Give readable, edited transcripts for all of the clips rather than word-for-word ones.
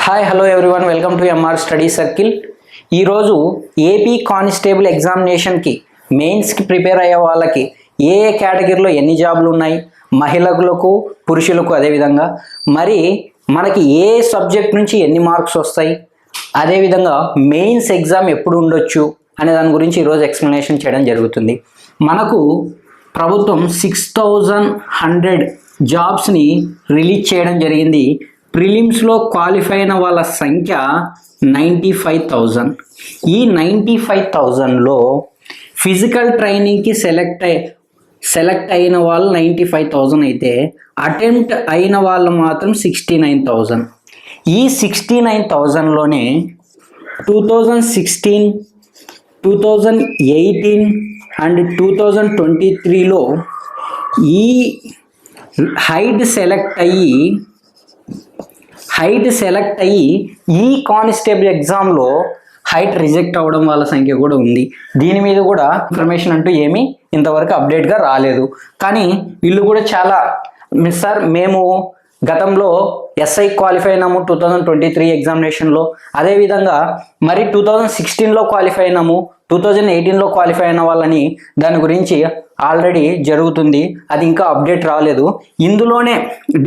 Hi hello everyone, welcome to MR study circle. ఈరోజు AP constable ఎగ్జామినేషన్కి మెయిన్స్కి prepare అయ్యే వాళ్ళకి ఏ ఏ కేటగిరీలో ఎన్ని జాబులు ఉన్నాయి, మహిళలకు పురుషులకు అదేవిధంగా మరి మనకి ఏ సబ్జెక్ట్ నుంచి ఎన్ని మార్క్స్ వస్తాయి, అదేవిధంగా మెయిన్స్ ఎగ్జామ్ ఎప్పుడు ఉండొచ్చు అనే దాని గురించి ఈరోజు ఎక్స్ప్లెనేషన్ చేయడం జరుగుతుంది. మనకు ప్రభుత్వం 6100 జాబ్స్ని రిలీజ్ చేయడం జరిగింది. ప్రిలిమ్స్లో క్వాలిఫై అయిన వాళ్ళ సంఖ్య 95,000. ఈ 95,000లో ఫిజికల్ ట్రైనింగ్కి సెలెక్ట్ అయిన వాళ్ళు 95,000 అయితే అటెంప్ట్ అయిన వాళ్ళు మాత్రం 69,000. ఈ 69,000లోనే 2016, 2018 అండ్ 2023లో ఈ హైట్ సెలెక్ట్ అయ్యి ఈ కానిస్టేబుల్ ఎగ్జామ్లో హైట్ రిజెక్ట్ అవ్వడం వాళ్ళ సంఖ్య కూడా ఉంది. దీని మీద కూడా ఇన్ఫర్మేషన్ అంటూ ఏమీ ఇంతవరకు అప్డేట్గా రాలేదు. కానీ వీళ్ళు కూడా చాలా సార్ మేము గతంలో ఎస్ఐ క్వాలిఫై అయినాము 2023 ఎగ్జామినేషన్లో, అదేవిధంగా మరి 2016లో క్వాలిఫై అయినాము, 2018లో క్వాలిఫై అయిన వాళ్ళని దాని గురించి ఆల్రెడీ జరుగుతుంది, అది ఇంకా అప్డేట్ రాలేదు. ఇందులోనే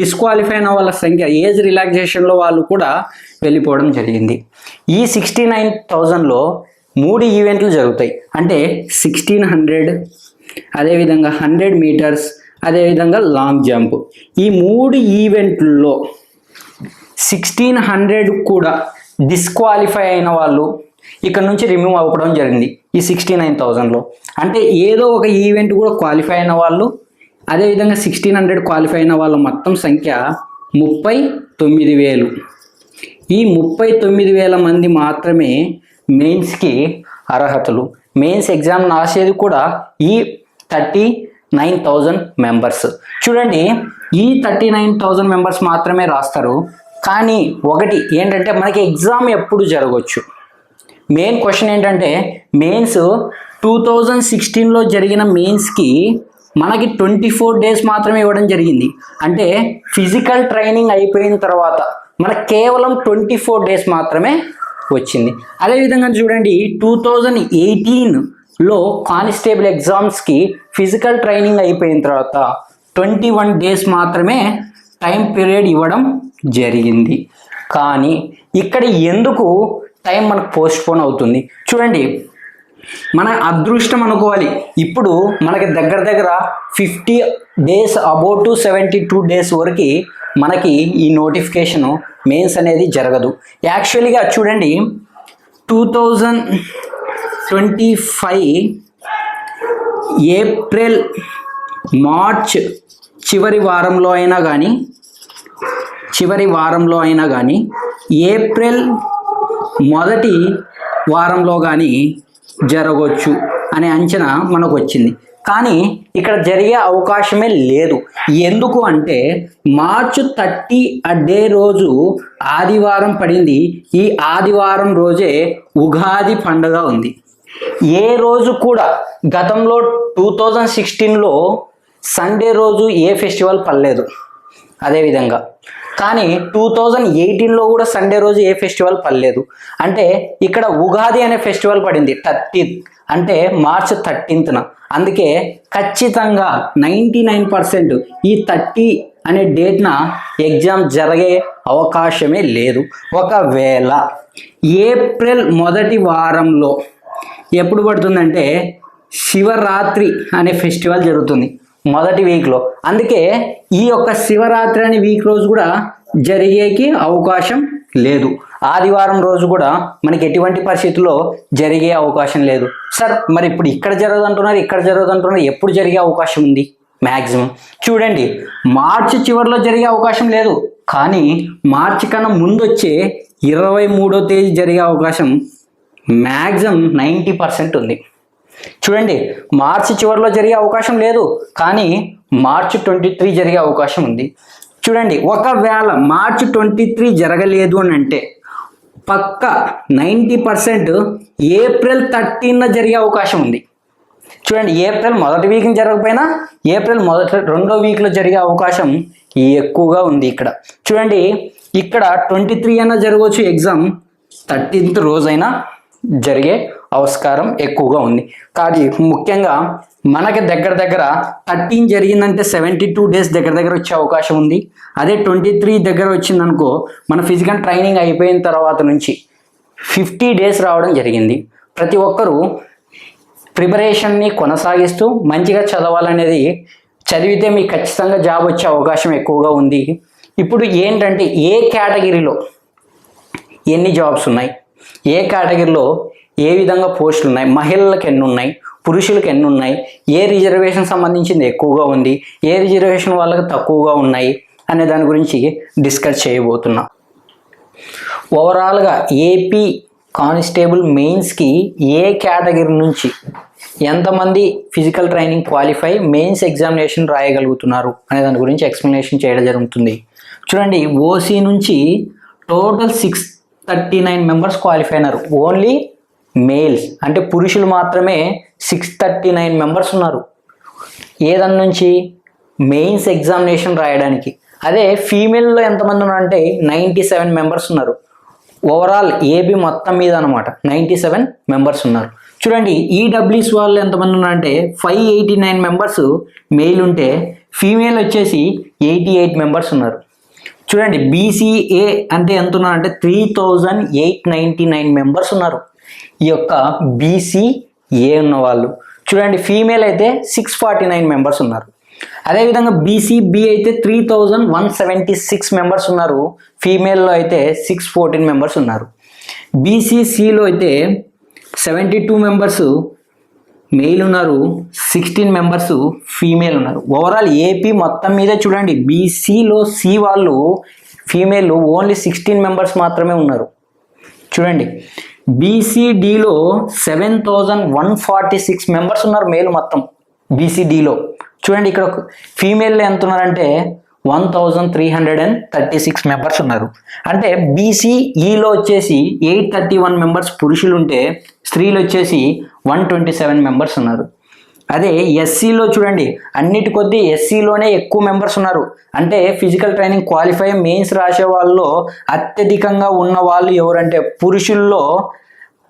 డిస్క్వాలిఫై అయిన వాళ్ళ సంఖ్య ఏజ్ రిలాక్సేషన్లో వాళ్ళు కూడా వెళ్ళిపోవడం జరిగింది. ఈ 69,000లో 3 ఈవెంట్లు జరుగుతాయి. అంటే 1600, అదేవిధంగా 100 మీటర్స్, అదేవిధంగా లాంగ్ జంప్. ఈ 3 ఈవెంట్లలో 1600 కూడా డిస్క్వాలిఫై అయిన వాళ్ళు ఇక్కడ నుంచి రిమూవ్ అవ్వడం జరిగింది ఈ 69,000లో. అంటే ఏదో ఒక ఈవెంట్ కూడా క్వాలిఫై అయిన వాళ్ళు, అదేవిధంగా 1600 క్వాలిఫై అయిన వాళ్ళ మొత్తం సంఖ్య 39,000. ఈ 39,000 మంది మాత్రమే మెయిన్స్కి అర్హతలు. మెయిన్స్ ఎగ్జామ్ రాసేది కూడా ఈ 39,000 మెంబర్స్. చూడండి, ఈ 39,000 మెంబర్స్ మాత్రమే రాస్తారు. కానీ ఒకటి ఏంటంటే మనకి ఎగ్జామ్ ఎప్పుడు జరగవచ్చు. మెయిన్ క్వశ్చన్ ఏంటంటే మెయిన్స్ 2016లో జరిగిన మెయిన్స్కి మనకి 24 డేస్ మాత్రమే ఇవ్వడం జరిగింది. అంటే ఫిజికల్ ట్రైనింగ్ అయిపోయిన తర్వాత మనకు కేవలం 24 డేస్ మాత్రమే వచ్చింది. అదేవిధంగా చూడండి, 2018లో కానిస్టేబుల్ ఎగ్జామ్స్కి ఫిజికల్ ట్రైనింగ్ అయిపోయిన తర్వాత 21 డేస్ మాత్రమే టైం పీరియడ్ ఇవ్వడం జరిగింది. కానీ ఇక్కడ ఎందుకు టైం మనకు పోస్ట్పోన్ అవుతుంది? చూడండి, మన అదృష్టం అనుకోవాలి. ఇప్పుడు మనకి దగ్గర 50 డేస్ అబౌట్ టు 72 డేస్ వరకు మనకి ఈ నోటిఫికేషను మెయిన్స్ అనేది జరగదు. యాక్చువల్గా చూడండి, 2025 ఏప్రిల్, మార్చ్ చివరి వారంలో అయినా కానీ ఏప్రిల్ మొదటి వారంలో కానీ జరగవచ్చు అనే అంచనా మనకు వచ్చింది. కానీ ఇక్కడ జరిగే అవకాశమే లేదు. ఎందుకు అంటే మార్చ్ 30 డే రోజు ఆదివారం పడింది. ఈ ఆదివారం రోజే ఉగాది పండుగ ఉంది. ఏ రోజు కూడా గతంలో 2016లో సండే రోజు ఏ ఫెస్టివల్ పడలేదు. అదేవిధంగా కానీ 2018లో కూడా సండే రోజు ఏ ఫెస్టివల్ పడలేదు. అంటే ఇక్కడ ఉగాది అనే ఫెస్టివల్ పడింది 30th, అంటే మార్చ్ 13th. అందుకే ఖచ్చితంగా 99% ఈ 30 అనే డేట్న ఎగ్జామ్ జరిగే అవకాశమే లేదు. ఒకవేళ ఏప్రిల్ మొదటి వారంలో ఎప్పుడు పడుతుందంటే శివరాత్రి అనే ఫెస్టివల్ జరుగుతుంది మొదటి వీక్లో. అందుకే ఈ యొక్క శివరాత్రి అనే వీక్ రోజు కూడా జరిగేకి అవకాశం లేదు. ఆదివారం రోజు కూడా మనకి ఎటువంటి పరిస్థితుల్లో జరిగే అవకాశం లేదు. సార్ మరి ఇప్పుడు ఇక్కడ జరగదు అంటున్నారు, ఎప్పుడు జరిగే అవకాశం ఉంది? మ్యాక్సిమం చూడండి, మార్చి చివరిలో జరిగే అవకాశం లేదు. కానీ మార్చి కన్నా ముందు వచ్చే 23వ తేదీ జరిగే అవకాశం మ్యాక్సిమం 90% ఉంది. చూడండి, మార్చి చివరిలో జరిగే అవకాశం లేదు, కానీ మార్చి 23 జరిగే అవకాశం ఉంది. చూడండి, ఒకవేళ మార్చి 23 జరగలేదు అని అంటే పక్క 90% ఏప్రిల్ 13న జరిగే అవకాశం ఉంది. చూడండి, ఏప్రిల్ మొదటి వీక్ని జరగకపోయినా ఏప్రిల్ రెండో వీక్లో జరిగే అవకాశం ఎక్కువగా ఉంది. ఇక్కడ చూడండి, ఇక్కడ 23 అయినా జరగవచ్చు ఎగ్జామ్, 13th రోజైనా జరిగే ఆస్కారం ఎక్కువగా ఉంది. కానీ ముఖ్యంగా మనకి దగ్గర 13 జరిగిందంటే 72 డేస్ దగ్గర వచ్చే అవకాశం ఉంది. అదే 23 దగ్గర వచ్చిందనుకో మన ఫిజికల్ ట్రైనింగ్ అయిపోయిన తర్వాత నుంచి 50 డేస్ రావడం జరిగింది. ప్రతి ఒక్కరూ ప్రిపరేషన్ని కొనసాగిస్తూ మంచిగా చదవాలనేది, చదివితే మీకు ఖచ్చితంగా జాబ్ వచ్చే అవకాశం ఎక్కువగా ఉంది. ఇప్పుడు ఏంటంటే ఏ కేటగిరీలో ఎన్ని జాబ్స్ ఉన్నాయి, ఏ కేటగిరీలో ఏ విధంగా పోస్టులు ఉన్నాయి, మహిళలకు ఎన్ని ఉన్నాయి, పురుషులకు ఎన్ని ఉన్నాయి, ఏ రిజర్వేషన్ సంబంధించింది ఎక్కువగా ఉంది, ఏ రిజర్వేషన్ వాళ్ళకి తక్కువగా ఉన్నాయి అనే దాని గురించి డిస్కస్ చేయబోతున్నా. ఓవరాల్గా ఏపీ కానిస్టేబుల్ మెయిన్స్కి ఏ కేటగిరీ నుంచి ఎంతమంది physical training qualify mains examination రాయగలుగుతున్నారు అనే దాని గురించి ఎక్స్ప్లెనేషన్ చేయడం జరుగుతుంది. చూడండి, ఓసీ నుంచి టోటల్ 639 మెంబర్స్ క్వాలిఫై అయినారు. ఓన్లీ మేల్స్ అంటే పురుషులు మాత్రమే 639 మెంబర్స్ ఉన్నారు ఏదాని నుంచి మెయిన్స్ ఎగ్జామినేషన్ రాయడానికి. అదే ఫీమేల్లో ఎంతమంది ఉన్నారంటే 97 మెంబర్స్ ఉన్నారు. ఓవరాల్ ఏబీ మొత్తం మీద అనమాట 97 మెంబర్స్ ఉన్నారు. చూడండి, ఈడబ్ల్యూస్ వాళ్ళు ఎంతమంది ఉన్నారంటే 589 మెంబర్స్ మెయిల్ ఉంటే ఫీమేల్ వచ్చేసి 88 మెంబర్స్ ఉన్నారు. చూడండి, బీసీఏ అంటే ఎంత ఉన్నారంటే 3899 మెంబర్స్ ఉన్నారు ఈ యొక్క బీసీఏ ఉన్న వాళ్ళు. చూడండి, ఫీమేల్ అయితే 649 మెంబర్స్ ఉన్నారు. అదేవిధంగా బీసీబీ అయితే 3176 మెంబర్స్ ఉన్నారు. ఫీమేల్లో అయితే 614 మెంబర్స్ ఉన్నారు. బీసీసీలో అయితే 72 మెంబర్స్ మెయిల్ ఉన్నారు, 16 మెంబర్స్ ఫీమేల్ ఉన్నారు. ఓవరాల్ ఏపీ మొత్తం మీద చూడండి, బీసీలో సి వాళ్ళు ఫీమేల్ ఓన్లీ 16 మెంబర్స్ మాత్రమే ఉన్నారు. చూడండి, బీసీడీలో 7146 మెంబర్స్ ఉన్నారు మేల్ మొత్తం బీసీడీలో. చూడండి, ఇక్కడ ఫీమేల్లో ఎంత ఉన్నారంటే 1336 మెంబర్స్ ఉన్నారు. అంటే బీసీఈలో వచ్చేసి 831 మెంబర్స్ పురుషులు ఉంటే స్త్రీలు వచ్చేసి 127 మెంబర్స్ ఉన్నారు. అదే ఎస్సీలో చూడండి, అన్నిటి కొద్దీ ఎస్సీలోనే ఎక్కువ మెంబర్స్ ఉన్నారు. అంటే ఫిజికల్ ట్రైనింగ్ క్వాలిఫై మెయిన్స్ రాసే వాళ్ళలో అత్యధికంగా ఉన్న వాళ్ళు ఎవరంటే పురుషుల్లో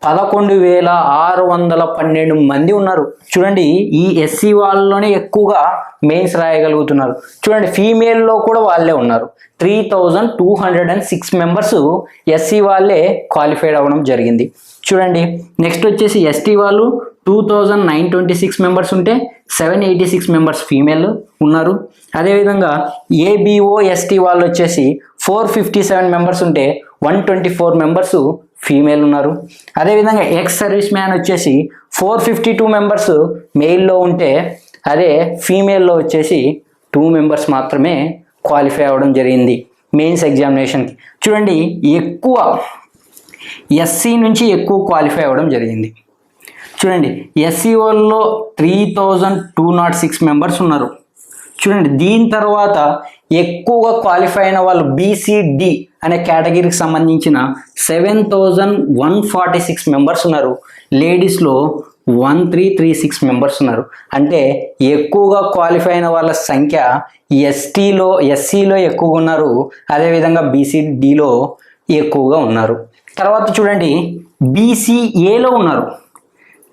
11,612 మంది ఉన్నారు. చూడండి, ఈ ఎస్సీ వాళ్ళలోనే ఎక్కువగా మెయిన్స్ రాయగలుగుతున్నారు. చూడండి, ఫీమేల్లో కూడా వాళ్ళే ఉన్నారు. 3206 మెంబర్స్ ఎస్సీ వాళ్ళే క్వాలిఫైడ్ అవ్వడం జరిగింది. చూడండి, నెక్స్ట్ వచ్చేసి ఎస్టీ వాళ్ళు 2926 మెంబర్స్ ఉంటే 786 మెంబర్స్ ఫీమేల్ ఉన్నారు. అదేవిధంగా ఏబిఓ ఎస్టీ వాళ్ళు వచ్చేసి 457 మెంబర్స్ ఉంటే 124 మెంబర్స్ ఫీమేల్ ఉన్నారు. అదేవిధంగా ఎక్స్ సర్వీస్ మ్యాన్ వచ్చేసి 452 మెంబర్స్ మెయిల్లో ఉంటే అదే ఫీమేల్లో వచ్చేసి 2 మెంబర్స్ మాత్రమే క్వాలిఫై అవ్వడం జరిగింది మెయిన్స్ ఎగ్జామినేషన్కి. చూడండి, ఎక్కువ ఎస్సీ నుంచి ఎక్కువ క్వాలిఫై అవ్వడం జరిగింది. చూడండి, ఎస్సీ వాళ్ళలో 3206 మెంబర్స్ ఉన్నారు. చూడండి, దీని తర్వాత ఎక్కువగా క్వాలిఫై అయిన వాళ్ళు బీసీడి అనే కేటగిరీకి సంబంధించిన 7146 మెంబర్స్ ఉన్నారు. లేడీస్లో 1336 మెంబర్స్ ఉన్నారు. అంటే ఎక్కువగా క్వాలిఫై అయిన వాళ్ళ సంఖ్య ఎస్సీలో ఎక్కువగా ఉన్నారు. అదేవిధంగా బీసీడీలో ఎక్కువగా ఉన్నారు. తర్వాత చూడండి, బీసీఏలో ఉన్నారు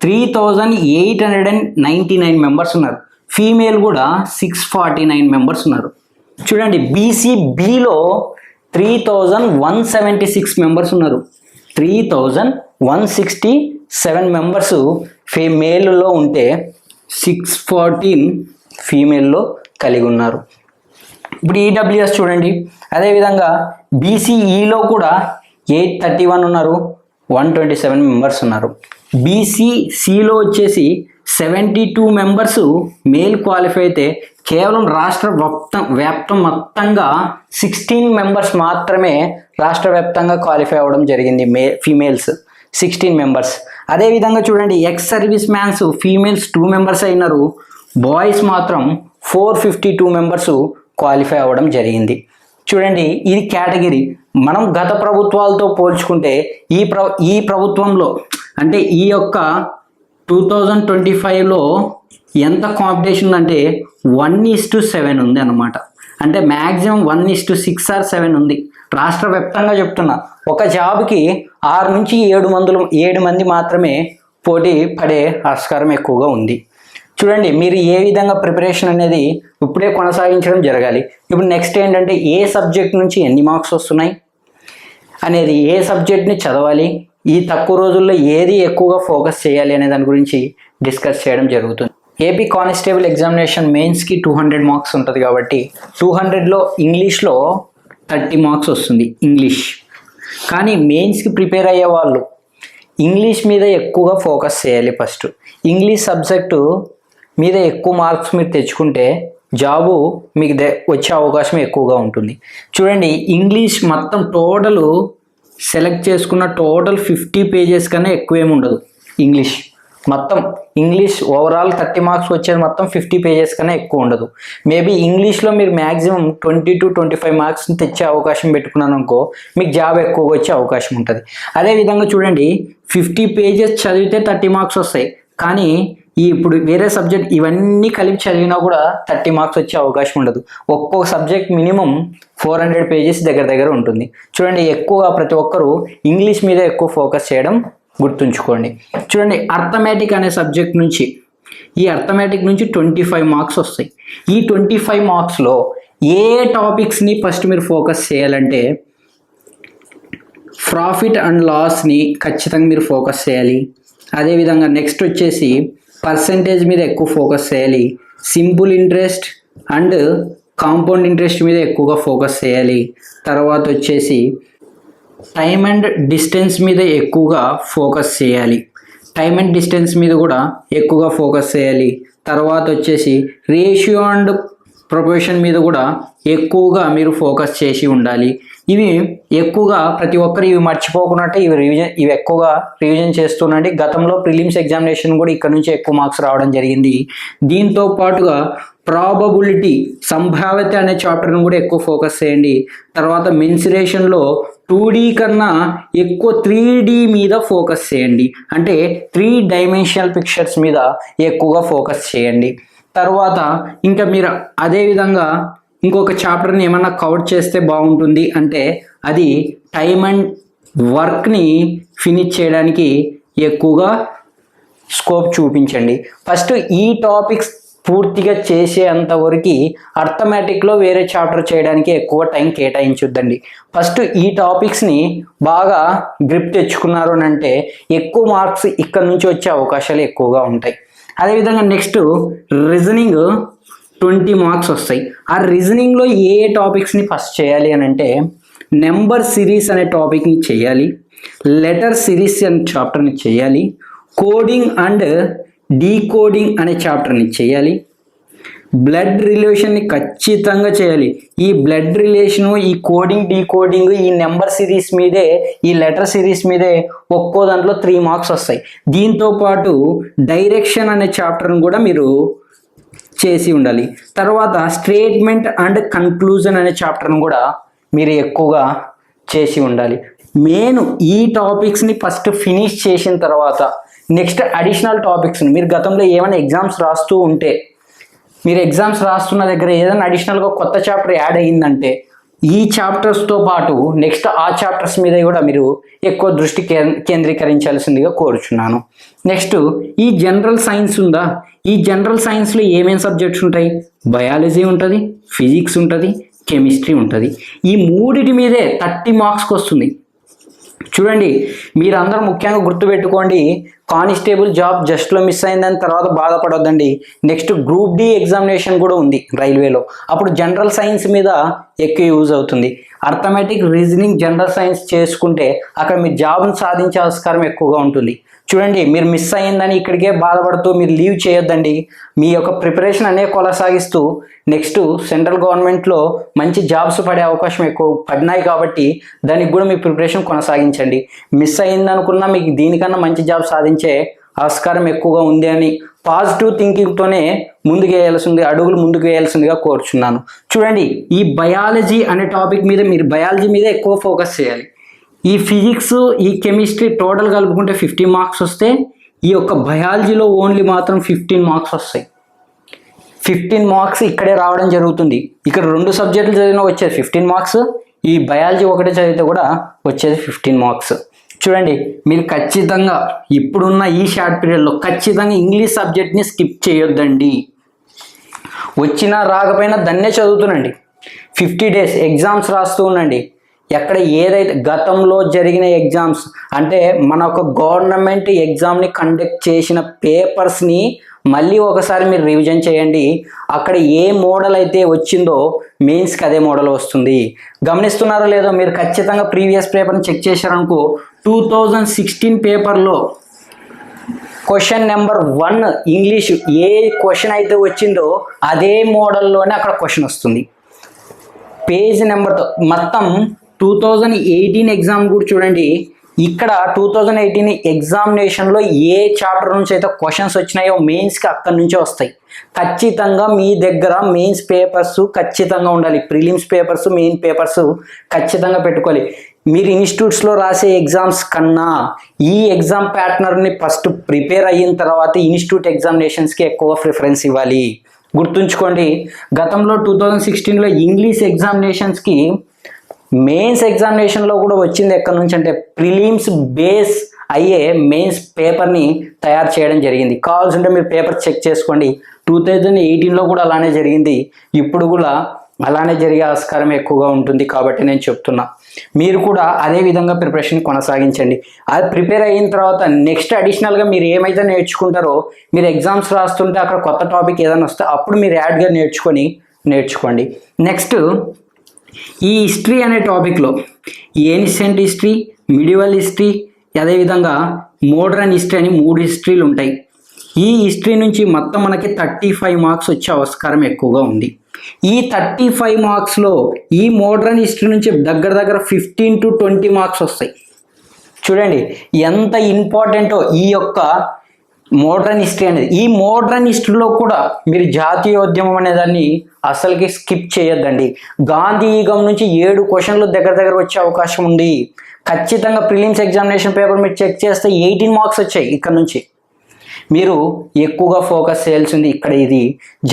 3899 మెంబర్స్ ఉన్నారు. ఫీమేల్ కూడా 649 మెంబర్స్ ఉన్నారు. చూడండి, బీసీబీలో 3176 మెంబర్స్ ఉన్నారు. 3167 మెంబర్స్ మేల్లో ఉంటే 614 ఫీమేల్లో కలిగి ఉన్నారు. ఇప్పుడు ఈడబ్ల్యూఎస్ చూడండి, అదేవిధంగా బీసీఈలో కూడా 831 ఉన్నారు, 127 మెంబర్స్ ఉన్నారు. బీసీసీలో వచ్చేసి 72 మెంబర్స్ మేల్ క్వాలిఫై అయితే కేవలం రాష్ట్ర వ్యాప్తం మొత్తంగా 16 మెంబర్స్ మాత్రమే రాష్ట్ర వ్యాప్తంగా క్వాలిఫై అవ్వడం జరిగింది ఫీమేల్స్ 16 మెంబర్స్. అదేవిధంగా చూడండి, ex service man's females 2 members అయినారు, బాయ్స్ మాత్రం 452 మెంబర్స్ క్వాలిఫై అవ్వడం జరిగింది. చూడండి, ఇది కేటగిరీ. మనం గత ప్రభుత్వాలతో పోల్చుకుంటే ఈ ప్రభుత్వంలో అంటే ఈ యొక్క 2025లో ఎంత కాంపిటీషన్ అంటే 1:7 ఉంది అన్నమాట. అంటే మ్యాక్సిమం 1:6 or 7 ఉంది. రాష్ట్ర వ్యాప్తంగా చెప్తున్నా, ఒక జాబ్కి 6 నుంచి 7 మంది మాత్రమే పోటీ పడే ఆస్కారం ఎక్కువగా ఉంది. చూడండి, మీరు ఏ విధంగా ప్రిపరేషన్ అనేది ఇప్పుడే కొనసాగించడం జరగాలి. ఇప్పుడు నెక్స్ట్ ఏంటంటే ఏ సబ్జెక్ట్ నుంచి ఎన్ని మార్క్స్ వస్తున్నాయి అనేది, ఏ సబ్జెక్ట్ని చదవాలి, ఈ తక్కువ రోజుల్లో ఏది ఎక్కువగా ఫోకస్ చేయాలి అనే దాని గురించి డిస్కస్ చేయడం జరుగుతుంది. ఏపీ కానిస్టేబుల్ ఎగ్జామినేషన్ మెయిన్స్కి 200 మార్క్స్ ఉంటుంది కాబట్టి 200లో ఇంగ్లీష్లో 30 మార్క్స్ వస్తుంది ఇంగ్లీష్. కానీ మెయిన్స్కి ప్రిపేర్ అయ్యే వాళ్ళు ఇంగ్లీష్ మీద ఎక్కువగా ఫోకస్ చేయాలి. ఫస్ట్ ఇంగ్లీష్ సబ్జెక్టు మీద ఎక్కువ మార్క్స్ మీరు తెచ్చుకుంటే జాబు మీకు వచ్చే అవకాశం ఎక్కువగా ఉంటుంది. చూడండి, ఇంగ్లీష్ మొత్తం టోటల్ సెలెక్ట్ చేసుకున్న టోటల్ 50 పేజెస్ కన్నా ఎక్కువ ఏమి ఉండదు. ఇంగ్లీష్ ఓవరాల్ 30 మార్క్స్ వచ్చేది మొత్తం 50 పేజెస్ కన్నా ఎక్కువ ఉండదు. మేబీ ఇంగ్లీష్లో మీరు మ్యాక్సిమం 20 to 25 మార్క్స్ని తెచ్చే అవకాశం పెట్టుకున్నాను అనుకో, మీకు జాబ్ ఎక్కువగా వచ్చే అవకాశం ఉంటుంది. అదేవిధంగా చూడండి, 50 పేజెస్ చదివితే 30 మార్క్స్ వస్తాయి. కానీ ఇప్పుడు వేరే సబ్జెక్ట్ ఇవన్నీ కలిపి చదివినా కూడా 30 మార్క్స్ వచ్చే అవకాశం ఉండదు. ఒక్కొక్క సబ్జెక్ట్ మినిమం 400 పేజెస్ దగ్గర ఉంటుంది. చూడండి, ఎక్కువగా ప్రతి ఒక్కరూ ఇంగ్లీష్ మీద ఎక్కువ ఫోకస్ చేయడం గుర్తుంచుకోండి. చూడండి, అర్థమెటిక్ అనే సబ్జెక్ట్ నుంచి 25 మార్క్స్ వస్తాయి. ఈ 25 మార్క్స్లో ఏ టాపిక్స్ని ఫస్ట్ మీరు ఫోకస్ చేయాలంటే ప్రాఫిట్ అండ్ లాస్ని ఖచ్చితంగా మీరు ఫోకస్ చేయాలి. అదేవిధంగా నెక్స్ట్ వచ్చేసి పర్సంటేజ్ మీద ఎక్కువ ఫోకస్ చేయాలి. Simple interest and compound interest మీద ఎక్కువగా ఫోకస్ చేయాలి. తర్వాత వచ్చేసి టైమ్ అండ్ డిస్టెన్స్ మీద ఎక్కువగా ఫోకస్ చేయాలి. తర్వాత వచ్చేసి రేషియో అండ్ ప్రొపోర్షన్ మీద కూడా ఎక్కువగా మీరు ఫోకస్ చేసి ఉండాలి. ఇవి ఎక్కువగా ప్రతి ఒక్కరు ఇవి మర్చిపోకున్నట్టే ఇవి ఎక్కువగా రివిజన్ చేస్తుండండి. గతంలో ప్రిలిమ్స్ ఎగ్జామినేషన్ కూడా ఇక్కడ నుంచి ఎక్కువ మార్క్స్ రావడం జరిగింది. దీంతో పాటుగా ప్రాబబిలిటీ, సంభావ్యత అనే చాప్టర్ను కూడా ఎక్కువ ఫోకస్ చేయండి. తర్వాత మెన్సురేషన్లో 2D కన్నా ఎక్కువ 3D మీద ఫోకస్ చేయండి. అంటే 3 డైమెన్షనల్ పిక్చర్స్ మీద ఎక్కువగా ఫోకస్ చేయండి. తర్వాత ఇంకా మీరు అదేవిధంగా ఇంకొక చాప్టర్ని ఏమన్నా కవర్ చేస్తే బాగుంటుంది అంటే అది టైమ్ అండ్ వర్క్ని ఫినిష్ చేయడానికి ఎక్కువగా స్కోప్ చూపించండి. ఫస్ట్ ఈ టాపిక్స్ పూర్తిగా చేసేంతవరకు అర్థమెటిక్లో వేరే చాప్టర్ చేయడానికి ఎక్కువ టైం కేటాయించొద్దండి. ఫస్ట్ ఈ టాపిక్స్ని బాగా గ్రిప్ తెచ్చుకున్నారు అని అంటే ఎక్కువ మార్క్స్ ఇక్కడ నుంచి వచ్చే అవకాశాలు ఎక్కువగా ఉంటాయి. అదేవిధంగా నెక్స్ట్ రీజనింగ్ 20 మార్క్స్ వస్తాయి. ఆ రీజనింగ్లో ఏ టాపిక్స్ని ఫస్ట్ చేయాలి అని అంటే నెంబర్ సిరీస్ అనే టాపిక్ని చేయాలి, లెటర్ సిరీస్ అనే చాప్టర్ని చేయాలి, కోడింగ్ అండ్ డీకోడింగ్ అనే చాప్టర్ని చేయాలి, బ్లడ్ రిలేషన్ని ఖచ్చితంగా చేయాలి. ఈ బ్లడ్ రిలేషను, ఈ కోడింగ్, డీకోడింగ్, ఈ నెంబర్ సిరీస్ మీదే, ఈ లెటర్ సిరీస్ మీదే ఒక్కో దాంట్లో 3 మార్క్స్ వస్తాయి. దీంతో పాటు డైరెక్షన్ అనే చాప్టర్ని కూడా మీరు చేసి ఉండాలి. తర్వాత స్టేట్మెంట్ అండ్ కన్క్లూజన్ అనే చాప్టర్ని కూడా మీరు ఎక్కువగా చేసి ఉండాలి. మెయిన్ ఈ టాపిక్స్ని ఫస్ట్ ఫినిష్ చేసిన తర్వాత నెక్స్ట్ అడిషనల్ టాపిక్స్ని మీరు గతంలో ఏమైనా ఎగ్జామ్స్ రాస్తూ ఉంటే, మీరు ఎగ్జామ్స్ రాస్తున్న దగ్గర ఏదైనా అడిషనల్గా కొత్త చాప్టర్ యాడ్ అయ్యిందంటే ఈ చాప్టర్స్తో పాటు నెక్స్ట్ ఆ చాప్టర్స్ మీద కూడా మీరు ఎక్కువ దృష్టి కేంద్రీకరించాల్సిందిగా కోరుచున్నాను. నెక్స్ట్ ఈ జనరల్ సైన్స్ ఉందా, ఈ జనరల్ సైన్స్లో ఏమేమి సబ్జెక్ట్స్ ఉంటాయి? బయాలజీ ఉంటుంది, ఫిజిక్స్ ఉంటుంది, కెమిస్ట్రీ ఉంటుంది. ఈ మూడిటి మీదే 30 మార్క్స్కి వస్తుంది. చూడండి, మీరందరూ ముఖ్యంగా గుర్తుపెట్టుకోండి, కానిస్టేబుల్ జాబ్ జస్ట్లో మిస్ అయిందని తర్వాత బాధపడొద్దండి. నెక్స్ట్ గ్రూప్ డి ఎగ్జామినేషన్ కూడా ఉంది రైల్వేలో, అప్పుడు జనరల్ సైన్స్ మీద ఎక్కువ యూజ్ అవుతుంది. అర్థమెటిక్, రీజనింగ్, జనరల్ సైన్స్ చేసుకుంటే అక్కడ మీరు జాబ్ను సాధించే ఆస్కారం ఎక్కువగా ఉంటుంది. చూడండి, మీరు మిస్ అయ్యిందని ఇక్కడికే బాధపడుతూ మీరు లీవ్ చేయొద్దండి. మీ యొక్క ప్రిపరేషన్ అనేది కొనసాగిస్తూ నెక్స్ట్ సెంట్రల్ గవర్నమెంట్లో మంచి జాబ్స్ పడే అవకాశం ఎక్కువ పడినాయి కాబట్టి దానికి కూడా మీ ప్రిపరేషన్ కొనసాగించండి. మిస్ అయిందనుకున్నా మీకు దీనికన్నా మంచి జాబ్ సాధించే ఆస్కారం ఎక్కువగా ఉంది అని పాజిటివ్ థింకింగ్తోనే అడుగులు ముందుకు వేయాల్సిందిగా కోరుచున్నాను. చూడండి, ఈ బయాలజీ అనే టాపిక్ మీద మీరు బయాలజీ మీద ఎక్కువ ఫోకస్ చేయాలి. ఈ ఫిజిక్స్, ఈ కెమిస్ట్రీ టోటల్ కలుపుకుంటే 50 మార్క్స్ వస్తే ఈ యొక్క బయాలజీలో ఓన్లీ మాత్రం 15 మార్క్స్ వస్తాయి. 15 మార్క్స్ ఇక్కడే రావడం జరుగుతుంది. ఇక్కడ 2 సబ్జెక్టులు చదివినా వచ్చేది 15 మార్క్స్, ఈ బయాలజీ ఒకటే చదివితే కూడా వచ్చేది 15 మార్క్స్. చూడండి, మీరు ఖచ్చితంగా ఇప్పుడున్న ఈ షార్ట్ పీరియడ్లో ఖచ్చితంగా ఇంగ్లీష్ సబ్జెక్ట్ని స్కిప్ చేయొద్దండి. వచ్చినా రాకపోయినా దాన్నే చదువుతుండండి. 50 డేస్ ఎగ్జామ్స్ రాస్తూ ఉండండి. ఎక్కడ ఏదైతే గతంలో జరిగిన ఎగ్జామ్స్ అంటే మన ఒక గవర్నమెంట్ ఎగ్జామ్ని కండక్ట్ చేసిన పేపర్స్ని మళ్ళీ ఒకసారి మీరు రివిజన్ చేయండి. అక్కడ ఏ మోడల్ అయితే వచ్చిందో మెయిన్స్కి అదే మోడల్ వస్తుంది. గమనిస్తున్నారో లేదో, మీరు ఖచ్చితంగా ప్రీవియస్ పేపర్ని చెక్ చేశారనుకో, 2016 పేపర్లో క్వశ్చన్ నెంబర్ 1 ఇంగ్లీష్ ఏ క్వశ్చన్ అయితే వచ్చిందో అదే మోడల్లోనే అక్కడ క్వశ్చన్ వస్తుంది. పేజ్ నెంబర్తో మొత్తం 2018 ఎగ్జామ్ కూడా చూడండి. ఇక్కడ 2018 ఎగ్జామినేషన్లో ఏ చాప్టర్ నుంచి అయితే క్వశ్చన్స్ వచ్చినాయో మెయిన్స్కి అక్కడి నుంచే వస్తాయి. ఖచ్చితంగా మీ దగ్గర మెయిన్స్ పేపర్స్ ఖచ్చితంగా ఉండాలి. ప్రిలిమ్స్ పేపర్స్, మెయిన్ పేపర్స్ ఖచ్చితంగా పెట్టుకోవాలి. మీరు ఇన్స్టిట్యూట్స్లో రాసే ఎగ్జామ్స్ కన్నా ఈ ఎగ్జామ్ ప్యాటర్న్ని ఫస్ట్ ప్రిపేర్ అయిన తర్వాత ఇన్స్టిట్యూట్ ఎగ్జామినేషన్స్కి ఎక్కువ ప్రిఫరెన్స్ ఇవ్వాలి. గుర్తుంచుకోండి, గతంలో 2016లో ఇంగ్లీష్ ఎగ్జామినేషన్స్కి మెయిన్స్ ఎగ్జామినేషన్లో కూడా వచ్చింది ఎక్కడి నుంచి అంటే ప్రిలిమ్స్ బేస్ అయ్యే మెయిన్స్ పేపర్ని తయారు చేయడం జరిగింది. కావాల్సింటే మీరు పేపర్ చెక్ చేసుకోండి. 2018లో కూడా అలానే జరిగింది, ఇప్పుడు కూడా అలానే జరిగే ఆస్కారం ఎక్కువగా ఉంటుంది. కాబట్టి నేను చెప్తున్నా, మీరు కూడా అదే విధంగా ప్రిపరేషన్ కొనసాగించండి. అది ప్రిపేర్ అయిన తర్వాత నెక్స్ట్ అడిషనల్గా మీరు ఏమైతే నేర్చుకుంటారో, మీరు ఎగ్జామ్స్ రాస్తుంటే అక్కడ కొత్త టాపిక్ ఏదైనా వస్తే అప్పుడు మీరు యాడ్గా నేర్చుకోండి. నెక్స్ట్ ఈ హిస్టరీ అనే టాపిక్లో ఏన్షియంట్ హిస్టరీ, మిడివల్ హిస్టరీ, అదేవిధంగా మోడర్న్ హిస్టరీ అని 3 హిస్టరీలు ఉంటాయి. ఈ హిస్టరీ నుంచి మొత్తం మనకి 35 మార్క్స్ వచ్చే ఆస్కారం ఎక్కువగా ఉంది. ఈ 35 మార్క్స్లో ఈ మోడర్న్ హిస్టరీ నుంచి దగ్గర 15 to 20 మార్క్స్ వస్తాయి. చూడండి ఎంత ఇంపార్టెంటో ఈ యొక్క మోడర్న్ హిస్టరీ అనేది. ఈ మోడర్న్ హిస్టరీలో కూడా మీరు జాతీయోద్యమం అనే దాన్ని అసలుకి స్కిప్ చేయొద్దండి. గాంధీ యుగం నుంచి 7 క్వశ్చన్లు దగ్గర వచ్చే అవకాశం ఉంది. ఖచ్చితంగా ప్రిలిమ్స్ ఎగ్జామినేషన్ పేపర్ మీరు చెక్ చేస్తే 18 మార్క్స్ వచ్చాయి. ఇక్కడ నుంచి మీరు ఎక్కువగా ఫోకస్ చేయాల్సింది ఇక్కడ ఇది.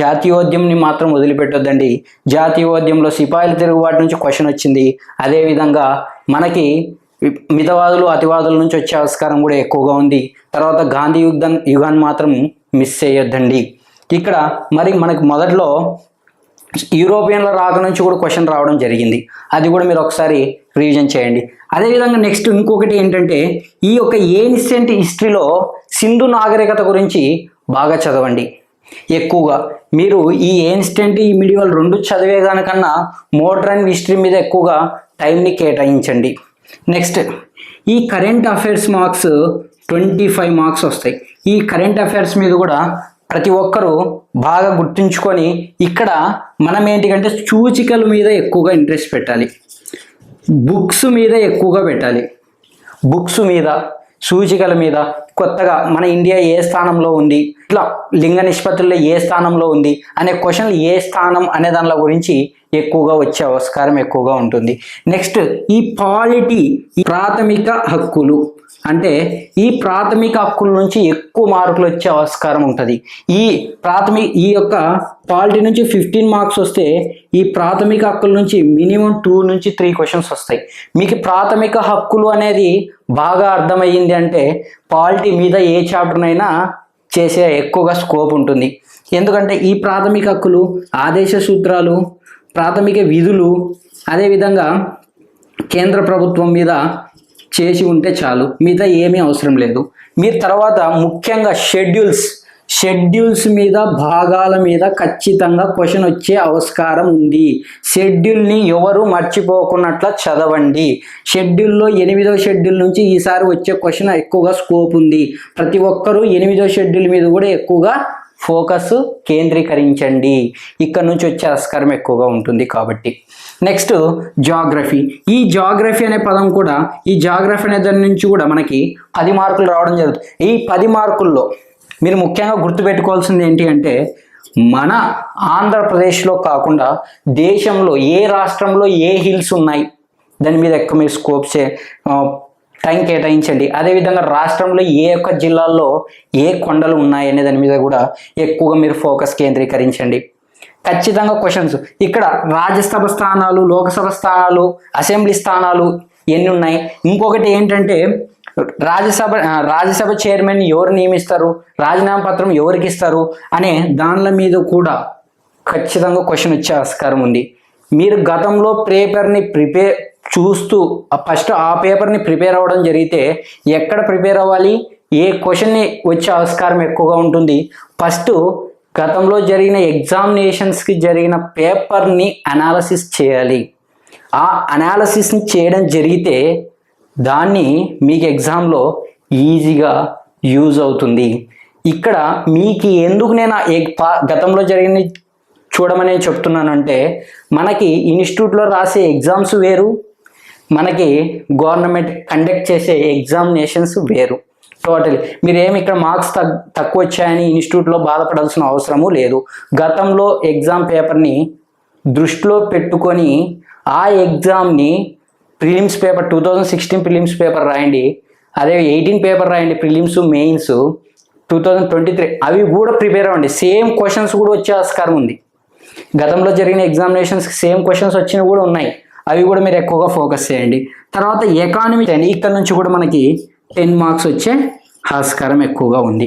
జాతీయోద్యమంని మాత్రం వదిలిపెట్టొద్దండి. జాతీయోద్యమంలో సిపాయిల తిరుగుబాటు నుంచి క్వశ్చన్ వచ్చింది. అదేవిధంగా మనకి మితవాదులు అతివాదుల నుంచి వచ్చే ఆస్కారం కూడా ఎక్కువగా ఉంది. తర్వాత గాంధీ యుగాన్ని మాత్రం మిస్ చేయొద్దండి. ఇక్కడ మరి మనకి మొదట్లో యూరోపియన్ల రాక నుంచి కూడా క్వశ్చన్ రావడం జరిగింది. అది కూడా మీరు ఒకసారి రివిజన్ చేయండి. అదేవిధంగా నెక్స్ట్ ఇంకొకటి ఏంటంటే, ఈ యొక్క ఏన్షియంట్ హిస్టరీలో సింధు నాగరికత గురించి బాగా చదవండి. ఎక్కువగా మీరు ఈ ఏన్షియంట్, ఈ మిడివల్ 2 చదివే దానికన్నా మోడర్న్ హిస్టరీ మీద ఎక్కువగా టైంని కేటాయించండి. నెక్స్ట్ ఈ కరెంట్ అఫైర్స్ మార్క్స్ 25 మార్క్స్ వస్తాయి. ఈ కరెంట్ అఫైర్స్ మీద కూడా ప్రతి ఒక్కరూ బాగా గుర్తుంచుకొని, ఇక్కడ మనం ఏంటికంటే సూచికల మీద ఎక్కువగా ఇంట్రెస్ట్ పెట్టాలి, బుక్స్ మీద ఎక్కువగా పెట్టాలి. బుక్స్ మీద, సూచికల మీద, కొత్తగా మన ఇండియా ఏ స్థానంలో ఉంది, ఇట్లా లింగ నిష్పత్తుల్లో ఏ స్థానంలో ఉంది అనే క్వశ్చన్లు ఏ స్థానం అనే దానిల గురించి ఎక్కువగా వచ్చే ఆస్కారం ఎక్కువగా ఉంటుంది. నెక్స్ట్ ఈ పాలిటీ, ప్రాథమిక హక్కులు అంటే ఈ ప్రాథమిక హక్కుల నుంచి ఎక్కువ మార్కులు వచ్చే ఆస్కారం ఉంటుంది. ఈ యొక్క పాలిటీ నుంచి 15 మార్క్స్ వస్తే ఈ ప్రాథమిక హక్కుల నుంచి మినిమం 2 నుంచి 3 క్వశ్చన్స్ వస్తాయి. మీకు ప్రాథమిక హక్కులు అనేది బాగా అర్థమయ్యింది అంటే పాలిటీ మీద ఏ చాప్టర్నైనా చేసే ఎక్కువగా స్కోప్ ఉంటుంది. ఎందుకంటే ఈ ప్రాథమిక హక్కులు, ఆదేశ సూత్రాలు, ప్రాథమిక విధులు, అదేవిధంగా కేంద్ర ప్రభుత్వం మీద చేసి ఉంటే చాలు, మిగతా ఏమీ అవసరం లేదు. మీరు తర్వాత ముఖ్యంగా షెడ్యూల్స్ మీద, భాగాల మీద ఖచ్చితంగా క్వశ్చన్ వచ్చే ఆస్కారం ఉంది. షెడ్యూల్ని ఎవరు మర్చిపోకున్నట్ల చదవండి. షెడ్యూల్లో 8వ షెడ్యూల్ నుంచి ఈసారి వచ్చే క్వశ్చన్ ఎక్కువగా స్కోప్ ఉంది. ప్రతి ఒక్కరూ 8వ షెడ్యూల్ మీద కూడా ఎక్కువగా ఫోకస్ కేంద్రీకరించండి. ఇక్కడ నుంచి వచ్చే ఆస్కారం ఎక్కువగా ఉంటుంది కాబట్టి. Next geography. ఈ జాగ్రఫీ అనే పదం కూడా, ఈ జాగ్రఫీ అనే దాని నుంచి కూడా మనకి 10 మార్కులు రావడం జరుగుతుంది. ఈ 10 మార్కుల్లో మీరు ముఖ్యంగా గుర్తుపెట్టుకోవాల్సింది ఏంటి అంటే, మన ఆంధ్రప్రదేశ్లో కాకుండా దేశంలో ఏ రాష్ట్రంలో ఏ హిల్స్ ఉన్నాయి దాని మీద ఎక్కువ మీరు టైం కేటాయించండి. అదేవిధంగా రాష్ట్రంలో ఏ ఒక్క జిల్లాల్లో ఏ కొండలు ఉన్నాయి అనే దాని మీద కూడా ఎక్కువగా మీరు ఫోకస్ కేంద్రీకరించండి. ఖచ్చితంగా క్వశ్చన్స్. ఇక్కడ రాజ్యసభ స్థానాలు, లోకసభ స్థానాలు, అసెంబ్లీ స్థానాలు ఎన్ని ఉన్నాయి, ఇంకొకటి ఏంటంటే రాజ్యసభ చైర్మన్ ఎవరు నియమిస్తారు, రాజీనామా పత్రం ఎవరికి ఇస్తారు అనే దానిల మీద కూడా ఖచ్చితంగా క్వశ్చన్ వచ్చే ఆస్కారం ఉంది. మీరు గతంలో పేపర్ని చూస్తూ ఫస్ట్ ఆ పేపర్ని ప్రిపేర్ అవ్వడం జరిగితే ఎక్కడ ప్రిపేర్ అవ్వాలి, ఏ క్వశ్చన్ని వచ్చే ఆస్కారం ఎక్కువగా ఉంటుంది, ఫస్ట్ గతంలో జరిగిన ఎగ్జామినేషన్స్కి జరిగిన పేపర్ని అనాలసిస్ చేయాలి. ఆ అనాలసిస్ని చేయడం జరిగితే దాన్ని మీకు ఎగ్జామ్లో ఈజీగా యూజ్ అవుతుంది. ఇక్కడ మీకు ఎందుకు నేను గతంలో జరిగిన చూడమని చెప్తున్నానంటే, మనకి ఇన్స్టిట్యూట్లో రాసే ఎగ్జామ్స్ వేరు, మనకి గవర్నమెంట్ కండక్ట్ చేసే ఎగ్జామినేషన్స్ వేరు. టోటలీ మీరేమి ఇక్కడ మార్క్స్ తక్కువ వచ్చాయని ఇన్స్టిట్యూట్లో బాధపడాల్సిన అవసరము లేదు. గతంలో ఎగ్జామ్ పేపర్ని దృష్టిలో పెట్టుకొని ఆ ఎగ్జామ్ని ప్రిలిమ్స్ పేపర్ 2016 ప్రిలిమ్స్ పేపర్ రాయండి, అదే 18 పేపర్ రాయండి, ప్రిలిమ్స్ మెయిన్స్ 2023 అవి కూడా ప్రిపేర్ అవ్వండి. సేమ్ క్వశ్చన్స్ కూడా వచ్చే ఆస్కారం ఉంది. గతంలో జరిగిన ఎగ్జామినేషన్స్కి సేమ్ క్వశ్చన్స్ వచ్చినవి కూడా ఉన్నాయి, అవి కూడా మీరు ఎక్కువగా ఫోకస్ చేయండి. తర్వాత ఎకానమీ అండి, ఇక్కడ నుంచి కూడా మనకి 10 మార్క్స్ వచ్చే ఆస్కారం ఎక్కువగా ఉంది.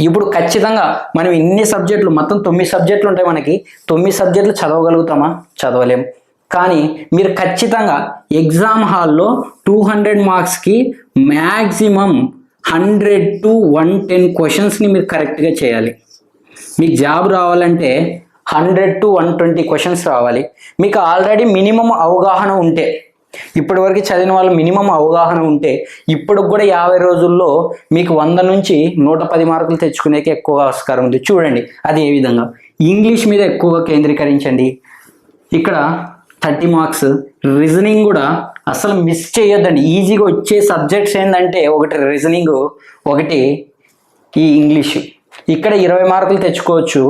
ఇప్పుడు ఖచ్చితంగా మనం ఇన్ని సబ్జెక్టులు, మొత్తం 9 సబ్జెక్టులు ఉంటాయి మనకి. 9 సబ్జెక్టులు చదవగలుగుతామా? చదవలేం. కానీ మీరు ఖచ్చితంగా ఎగ్జామ్ హాల్లో 200 మార్క్స్కి మ్యాక్సిమం 100 to 110 క్వశ్చన్స్ని మీరు కరెక్ట్గా చేయాలి. మీకు జాబ్ రావాలంటే 100 to 120 క్వశ్చన్స్ రావాలి. మీకు ఆల్రెడీ మినిమం అవగాహన ఉంటే, ఇప్పటివరకు చదివిన వాళ్ళు మినిమం అవగాహన ఉంటే, ఇప్పుడు కూడా 50 రోజుల్లో మీకు 100 నుంచి 110 మార్కులు తెచ్చుకునేకి ఎక్కువ ఆస్కారం ఉంది. చూడండి అది ఏ విధంగా. ఇంగ్లీష్ మీద ఎక్కువగా కేంద్రీకరించండి. ఇక్కడ 30 మార్క్స్. రీజనింగ్ కూడా అసలు మిస్ చేయొద్దండి. ఈజీగా వచ్చే సబ్జెక్ట్స్ ఏంటంటే ఒకటి రీజనింగ్, ఒకటి ఈ ఇంగ్లీషు. ఇక్కడ 20 మార్కులు తెచ్చుకోవచ్చు,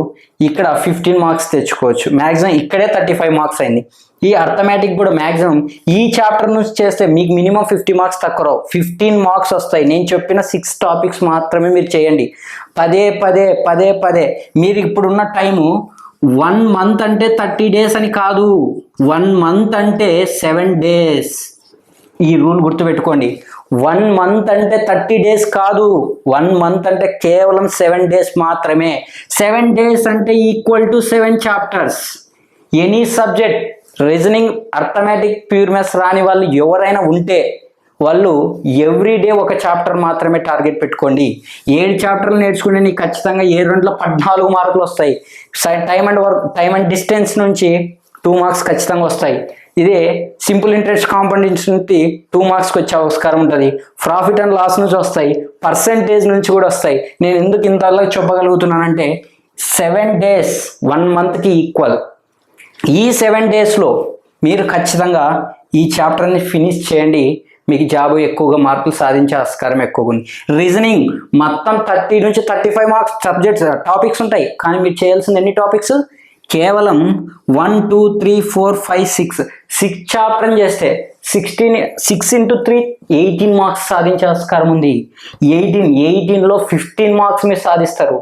ఇక్కడ 15 మార్క్స్ తెచ్చుకోవచ్చు. మ్యాక్సిమం ఇక్కడే 35 మార్క్స్ అయింది. ఈ అర్థమెటిక్ కూడా మ్యాక్సిమం ఈ చాప్టర్ నుంచి చేస్తే మీకు మినిమం 50 మార్క్స్ తక్కువ రావు, 15 మార్క్స్ వస్తాయి. నేను చెప్పిన 6 టాపిక్స్ మాత్రమే మీరు చేయండి. పదే పదే మీరు ఇప్పుడున్న టైము 1 మంత్ అంటే 30 days అని కాదు, 1 మంత్ అంటే 7 days. ఈ రూల్ గుర్తుపెట్టుకోండి. 1 మంత్ అంటే 30 days కాదు, 1 మంత్ అంటే కేవలం 7 days మాత్రమే. 7 days అంటే equal to 7 chapters. Any subject, reasoning, arithmetic, pure maths రాని వాళ్ళు ఎవరైనా ఉంటే వాళ్ళు ఎవ్రీడే ఒక చాప్టర్ మాత్రమే టార్గెట్ పెట్టుకోండి. 7 చాప్టర్లు నేర్చుకుంటే నీకు ఖచ్చితంగా 7 14 మార్కులు వస్తాయి. టైమ్ అండ్ డిస్టెన్స్ నుంచి 2 మార్క్స్ ఖచ్చితంగా వస్తాయి. ఇదే సింపుల్ ఇంట్రెస్ట్ కాంపౌండింగ్స్ నుంచి 2 మార్క్స్కి వచ్చే ఆస్కారం ఉంటుంది. ప్రాఫిట్ అండ్ లాస్ నుంచి వస్తాయి, పర్సెంటేజ్ నుంచి కూడా వస్తాయి. నేను ఎందుకు ఇంతలా చెప్పగలుగుతున్నానంటే 7 days 1 మంత్కి ఈక్వల్. ఈ 7 daysలో మీరు ఖచ్చితంగా ఈ చాప్టర్ని ఫినిష్ చేయండి. మీకు జాబ్ ఎక్కువగా మార్కులు సాధించే ఆస్కారం ఎక్కువగా ఉంది. రీజనింగ్ మొత్తం 30 నుంచి 35 మార్క్స్ సబ్జెక్ట్స్ టాపిక్స్ ఉంటాయి. కానీ మీరు చేయాల్సింది ఎన్ని టాపిక్స్? కేవలం 1 2 3 4 5 6 చాప్టర్ చేస్తే 6 into 3 18 మార్క్స్ సాధించే ఆస్కారం ఉంది. 18లో 15 మార్క్స్ మీరు సాధిస్తారు.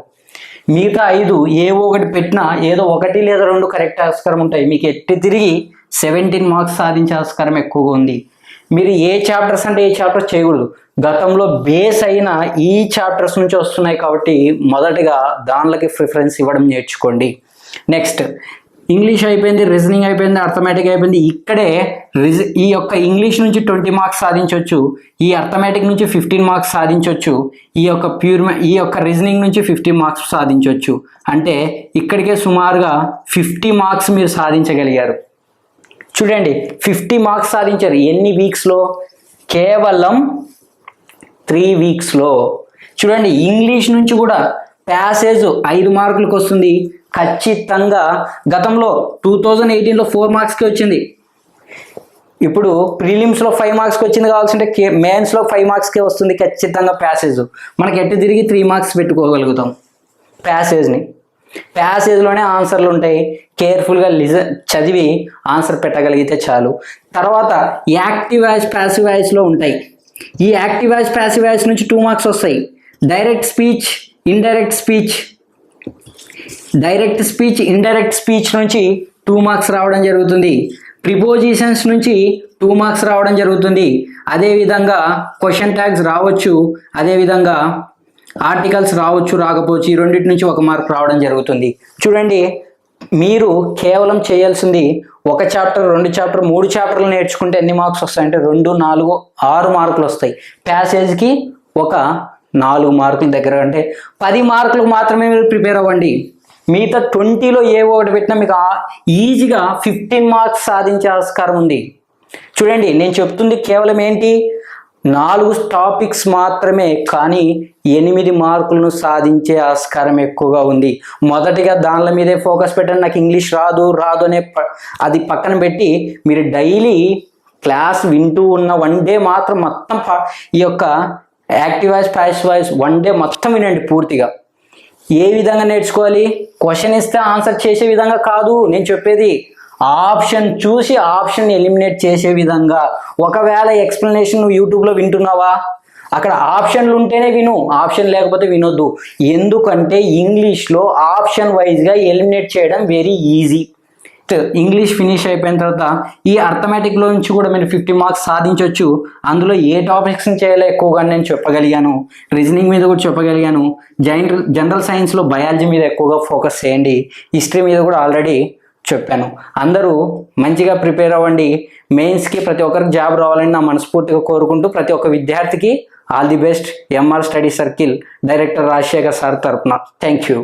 మిగతా 5 ఏవో ఒకటి పెట్టినా ఏదో 1 లేదా 2 కరెక్ట్ ఆస్కారం ఉంటాయి. మీకు ఎట్టి తిరిగి 17 మార్క్స్ సాధించే ఆస్కారం ఎక్కువగా ఉంది. మీరు ఏ చాప్టర్స్ అంటే ఏ చాప్టర్ చేయకూడదు, గతంలో బేస్ అయిన ఈ చాప్టర్స్ నుంచి వస్తున్నాయి కాబట్టి మొదటిగా దానిలోకి ప్రిఫరెన్స్ ఇవ్వడం నేర్చుకోండి. నెక్స్ట్ ఇంగ్లీష్ అయిపోయింది, రీజనింగ్ అయిపోయింది, అర్థమెటిక్ అయిపోయింది. ఇక్కడే ఈ యొక్క ఇంగ్లీష్ నుంచి 20 మార్క్స్ సాధించవచ్చు, ఈ అర్థమెటిక్ నుంచి 15 మార్క్స్ సాధించవచ్చు, ఈ యొక్క రీజనింగ్ నుంచి 50 మార్క్స్ సాధించవచ్చు. అంటే ఇక్కడికే సుమారుగా 50 మార్క్స్ మీరు సాధించగలిగారు. చూడండి 50 మార్క్స్ సాధించారు. ఎన్ని వీక్స్లో? కేవలం 3 వీక్స్లో. చూడండి ఇంగ్లీష్ నుంచి కూడా ప్యాసేజ్ 5 మార్కులకు వస్తుంది ఖచ్చితంగా. గతంలో 2018లో 4 మార్క్స్కి వచ్చింది. ఇప్పుడు ప్రిలిమ్స్లో 5 మార్క్స్కి వచ్చింది, కావాల్సింటే మెయిన్స్లో 5 మార్క్స్కే వస్తుంది ఖచ్చితంగా ప్యాసేజ్. మనకి ఎట్టి తిరిగి 3 మార్క్స్ పెట్టుకోగలుగుతాం ప్యాసేజ్ని. ప్యాసేజ్లోనే ఆన్సర్లు ఉంటాయి. కేర్ఫుల్గా చదివి ఆన్సర్ పెట్టగలిగితే చాలు. తర్వాత యాక్టివ్ వాయిస్, ప్యాసివ్ వాయిస్లో ఉంటాయి. ఈ యాక్టివ్ వాయిస్, ప్యాసివ్ వాయిస్ నుంచి 2 మార్క్స్ వస్తాయి. Direct speech, indirect speech direct speech, indirect speech నుంచి 2 మార్క్స్ రావడం జరుగుతుంది. ప్రిపోజిషన్స్ నుంచి 2 మార్క్స్ రావడం జరుగుతుంది. అదేవిధంగా క్వశ్చన్ ట్యాగ్స్ రావచ్చు, అదేవిధంగా ఆర్టికల్స్ రావచ్చు, రాకపోవచ్చు. ఈ రెండింటి నుంచి 1 మార్క్ రావడం జరుగుతుంది. చూడండి, మీరు కేవలం చేయాల్సింది 1 చాప్టర్, 2 చాప్టర్, 3 చాప్టర్లు నేర్చుకుంటే ఎన్ని మార్క్స్ వస్తాయంటే 2, 4, 6 మార్కులు వస్తాయి. ప్యాసేజ్కి ఒక 4 మార్కుల దగ్గర, అంటే 10 మార్కులు మాత్రమే మీరు ప్రిపేర్ అవ్వండి. మిగతా 20లో ఏ ఒకటి పెట్టినా మీకు ఈజీగా 15 మార్క్స్ సాధించే ఆస్కారం ఉంది. చూడండి, నేను చెప్తుంది కేవలం ఏంటి, 4 టాపిక్స్ మాత్రమే, కానీ 8 మార్కులను సాధించే ఆస్కారం ఎక్కువగా ఉంది. మొదటిగా దానిల మీదే ఫోకస్ పెట్టండి. నాకు ఇంగ్లీష్ రాదు అనే అది పక్కన పెట్టి మీరు డైలీ క్లాస్ వింటూ ఉన్న 1 డే మాత్రం మొత్తం ఈ యొక్క active voice, passive voice 1 day మొత్తం వినండి పూర్తిగా. ఏ విధంగా నేర్చుకోవాలి, క్వశ్చన్ ఇస్తే ఆన్సర్ చేసే విధంగా కాదు నేను చెప్పేది, ఆప్షన్ చూసి ఆప్షన్ ఎలిమినేట్ చేసే విధంగా. ఒకవేళ ఎక్స్ప్లెనేషన్ నువ్వు యూట్యూబ్లో వింటున్నావా, అక్కడ ఆప్షన్లు ఉంటేనే విను, ఆప్షన్ లేకపోతే వినొద్దు. ఎందుకంటే ఇంగ్లీష్లో ఆప్షన్ వైజ్గా ఎలిమినేట్ చేయడం వెరీ ఈజీ. ఇంగ్లీష్ ఫినిష్ అయిపోయిన తర్వాత ఈ అర్థమెటిక్లో నుంచి కూడా మీరు 50 మార్క్స్ సాధించవచ్చు. అందులో ఏ టాపిక్స్ని చేయాలో ఎక్కువగా నేను చెప్పగలిగాను, రీజనింగ్ మీద కూడా చెప్పగలిగాను. జనరల్ సైన్స్లో బయాలజీ మీద ఎక్కువగా ఫోకస్ చేయండి, హిస్టరీ మీద కూడా ఆల్రెడీ చెప్పాను. అందరూ మంచిగా ప్రిపేర్ అవ్వండి. మెయిన్స్కి ప్రతి ఒక్కరికి జాబ్ రావాలని నా మనస్ఫూర్తిగా కోరుకుంటూ, ప్రతి ఒక్క విద్యార్థికి all the best. MR study circle director Rajasekhar sir తరపున థ్యాంక్ యూ.